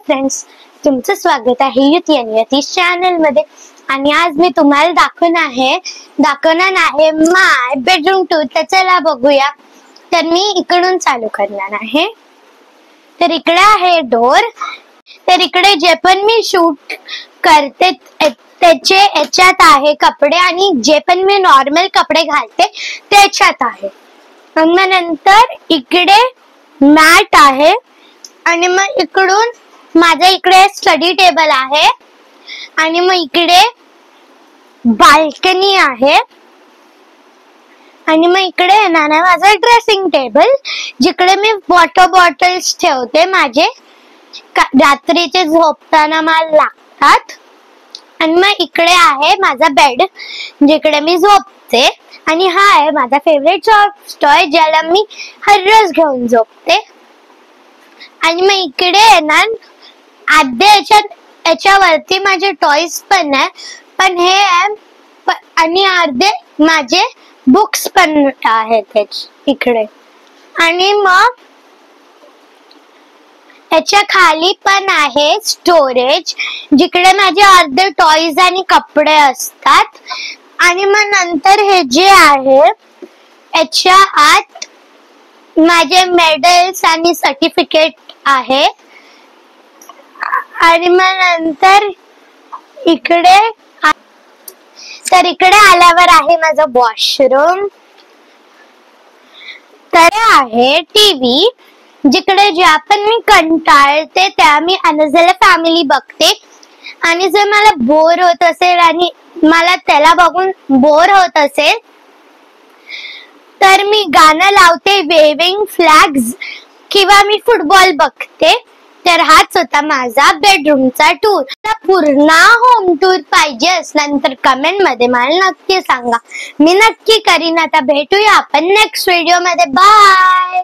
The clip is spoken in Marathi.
फ्रेंड्स, तुमचं स्वागत आहे युथ यनियती चॅनल मध्ये। आणि आज मी तुम्हाला दाखवणार आहे माय बेडरूम टूर। तर चला बघूया। तर मी इकडून चालू करणार आहे। तर इकडे आहे डोर। तर इकडे जे पण मी शूट करते त्याचे याच्यात आहे कपडे, आणि जे पण मी नॉर्मल कपडे घालते त्याच्यात आहे। मग नंतर इकडे मॅट आहे, आणि मग इकडून माझा इकडे स्टडी टेबल आहे, आणि मग इकडे बाल्कनी आहे, आणि मग इकडे येणार आहे माझा ड्रेसिंग टेबल, जिकडे मी वॉटर बॉटल्स ठेवते माझे रात्रीचे झोपताना मला लागतात। आणि मग इकडे आहे माझा बेड, जिकडे मी झोपते, आणि हा आहे माझा फेवरेट टॉय ज्याला मी हर रोज घेऊन झोपते। आणि मग इकडे येणार अर्धे याच्यावरती माझे टॉयज पण आहे, पण हे आहे, आणि अर्धे माझे बुक्स पण आहेत इकडे। आणि मग याच्या खाली पण आहे स्टोरेज, जिकडे माझे अर्धे टॉयज आणि कपडे असतात। आणि मग नंतर हे जे आहे याच्या आत माझे मेडल्स आणि सर्टिफिकेट आहे। आणि मग नंतर इकडे आल्यावर आहे माझा वॉशरूम। तर आहे टीव्ही, जिकडे ज्या पण मी कंटाळते त्या मी अनझल फॅमिली बघते। आणि जर मला बोर होत असेल आणि मला त्याला बघून बोर होत असेल तर मी गाणं लावते, वेविंग फ्लॅग्स, किंवा मी फुटबॉल बघते। तर हाच होता माझा बेडरूमचा टूर। पूर्ण होम टूर पाहिजे असल्यानंतर कमेंट मध्ये मला नक्की सांगा, मी नक्की करीन। आता भेटूया आपण नेक्स्ट व्हिडिओ मध्ये। बाय।